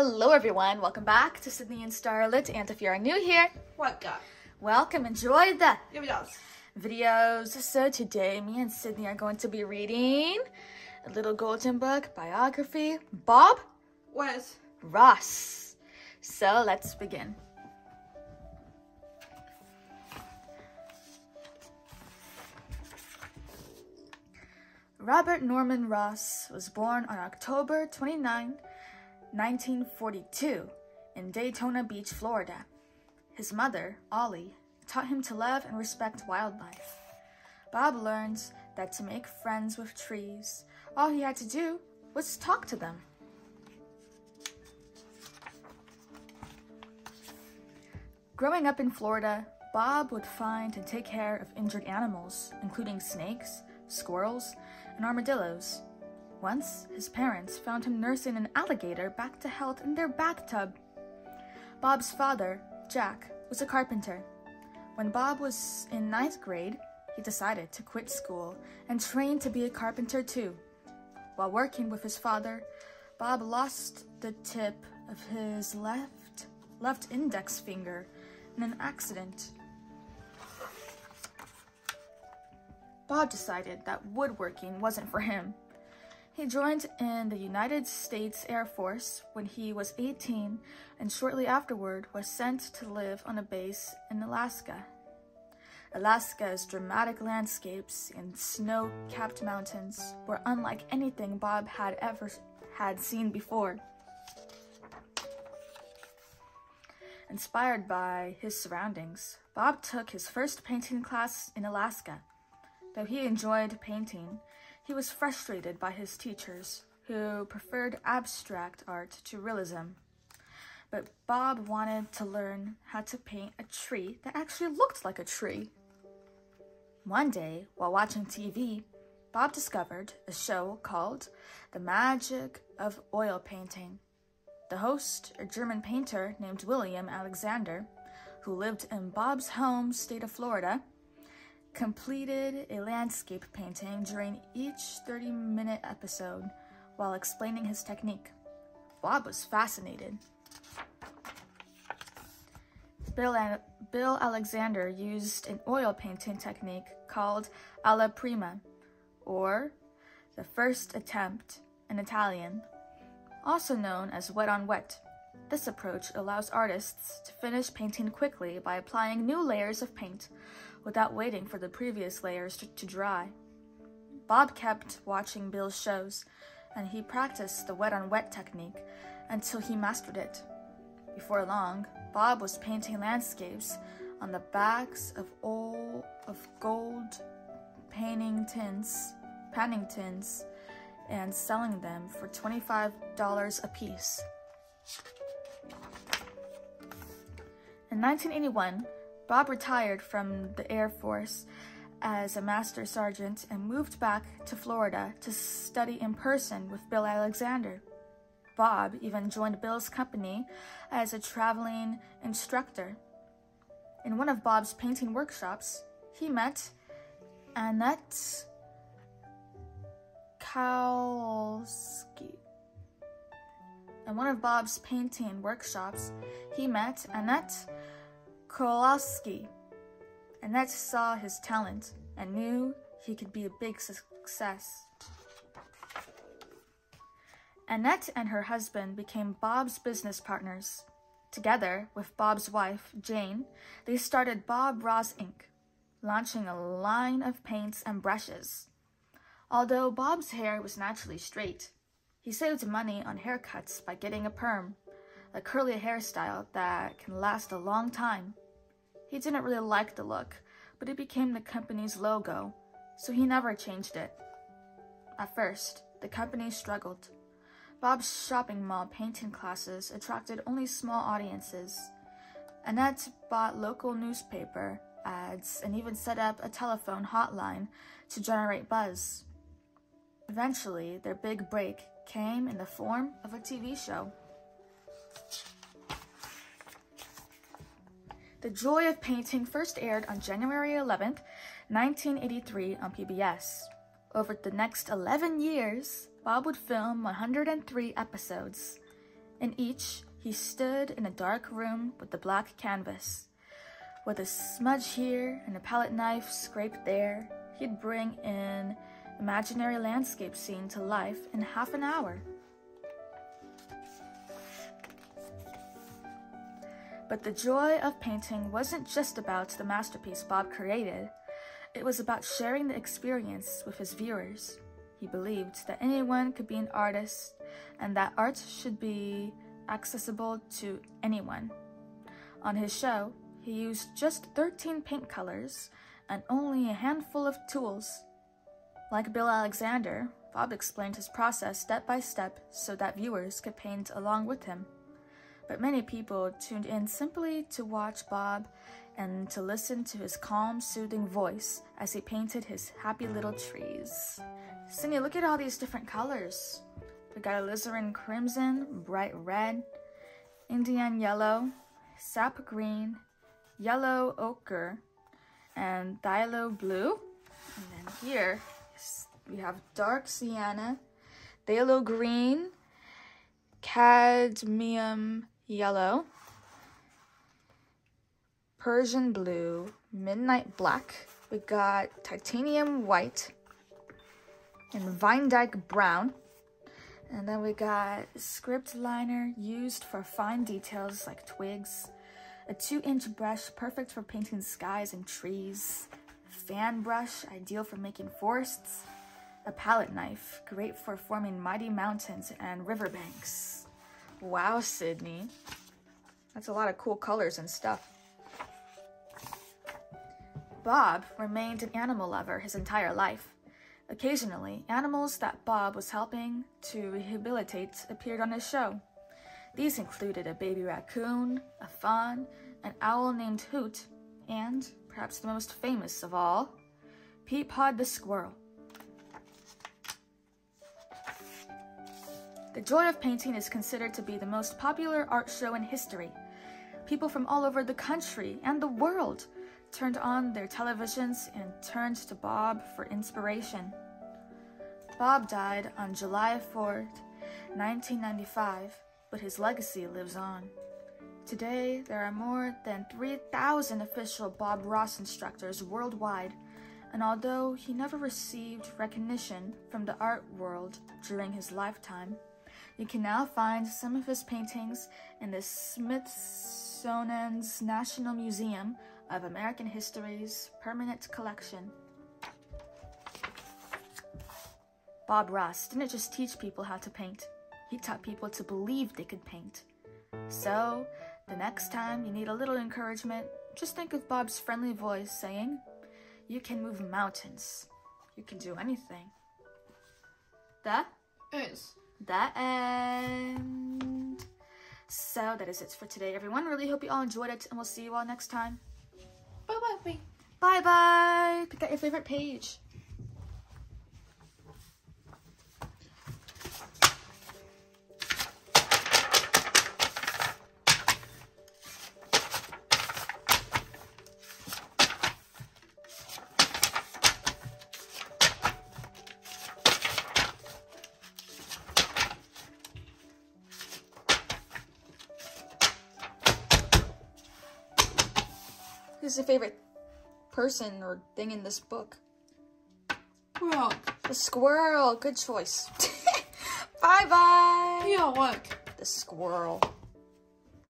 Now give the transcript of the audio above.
Hello everyone, welcome back to Sydney and Starlet, and if you are new here, welcome, enjoy the videos. So today, me and Sydney are going to be reading a little golden book biography, Bob Ross. So let's begin. Robert Norman Ross was born on October 29, 1942, in Daytona Beach, Florida. His mother, Ollie, taught him to love and respect wildlife. Bob learned that to make friends with trees, all he had to do was talk to them. Growing up in Florida, Bob would find and take care of injured animals, including snakes, squirrels, and armadillos. Once, his parents found him nursing an alligator back to health in their bathtub. Bob's father, Jack, was a carpenter. When Bob was in 9th grade, he decided to quit school and train to be a carpenter too. While working with his father, Bob lost the tip of his left index finger in an accident. Bob decided that woodworking wasn't for him. He joined in the United States Air Force when he was 18 and shortly afterward was sent to live on a base in Alaska. Alaska's dramatic landscapes and snow-capped mountains were unlike anything Bob had ever seen before. Inspired by his surroundings, Bob took his first painting class in Alaska. Though he enjoyed painting, he was frustrated by his teachers, who preferred abstract art to realism. But Bob wanted to learn how to paint a tree that actually looked like a tree. One day, while watching TV, Bob discovered a show called The Magic of Oil Painting. The host, a German painter named William Alexander, who lived in Bob's home state of Florida, completed a landscape painting during each 30-minute episode while explaining his technique. Bob was fascinated. Bill Alexander used an oil painting technique called alla prima, or the first attempt in Italian, also known as wet on wet. This approach allows artists to finish painting quickly by applying new layers of paint without waiting for the previous layers to dry. Bob kept watching Bill's shows, and he practiced the wet on wet technique until he mastered it. Before long, Bob was painting landscapes on the backs of gold panning tins and selling them for $25 a piece. In 1981, Bob retired from the Air Force as a master sergeant and moved back to Florida to study in person with Bill Alexander. Bob even joined Bill's company as a traveling instructor. In one of Bob's painting workshops, he met Annette Kowalski. Annette saw his talent and knew he could be a big success. Annette and her husband became Bob's business partners. Together with Bob's wife, Jane, they started Bob Ross Inc., launching a line of paints and brushes. Although Bob's hair was naturally straight, he saved money on haircuts by getting a perm, a curly hairstyle that can last a long time. He didn't really like the look, but it became the company's logo, so he never changed it. At first, the company struggled. Bob's shopping mall painting classes attracted only small audiences. Annette bought local newspaper ads and even set up a telephone hotline to generate buzz. Eventually, their big break came in the form of a TV show. The Joy of Painting first aired on January 11th, 1983 on PBS. Over the next 11 years, Bob would film 103 episodes. In each, he stood in a dark room with the black canvas. With a smudge here and a palette knife scraped there, he'd bring an imaginary landscape scene to life in half an hour. But the joy of painting wasn't just about the masterpiece Bob created. It was about sharing the experience with his viewers. He believed that anyone could be an artist and that art should be accessible to anyone. On his show, he used just 13 paint colors and only a handful of tools. Like Bill Alexander, Bob explained his process step by step so that viewers could paint along with him. But many people tuned in simply to watch Bob and to listen to his calm, soothing voice as he painted his happy little trees. Sydney, look at all these different colors. We got alizarin crimson, bright red, Indian yellow, sap green, yellow ochre, and phthalo blue. And then here we have dark sienna, phthalo green, cadmium yellow, Persian blue, midnight black. We got titanium white and Vine Dyke brown. And then we got script liner used for fine details like twigs, a 2-inch brush perfect for painting skies and trees, a fan brush ideal for making forests, a palette knife great for forming mighty mountains and riverbanks. Wow, Sydney. That's a lot of cool colors and stuff. Bob remained an animal lover his entire life. Occasionally, animals that Bob was helping to rehabilitate appeared on his show. These included a baby raccoon, a fawn, an owl named Hoot, and, perhaps the most famous of all, Peapod the squirrel. The Joy of Painting is considered to be the most popular art show in history. People from all over the country and the world turned on their televisions and turned to Bob for inspiration. Bob died on July 4th, 1995, but his legacy lives on. Today, there are more than 3,000 official Bob Ross instructors worldwide, and although he never received recognition from the art world during his lifetime, you can now find some of his paintings in the Smithsonian's National Museum of American History's permanent collection. Bob Ross didn't just teach people how to paint, he taught people to believe they could paint. So, the next time you need a little encouragement, just think of Bob's friendly voice saying, "You can move mountains. You can do anything." That is that end. So that is it for today, everyone. Really hope you all enjoyed it, and we'll see you all next time. Bye-bye. Bye-bye. Pick out your favorite page. Who's your favorite person or thing in this book? Well, The squirrel. Good choice. Bye-bye. yeah, look. The squirrel.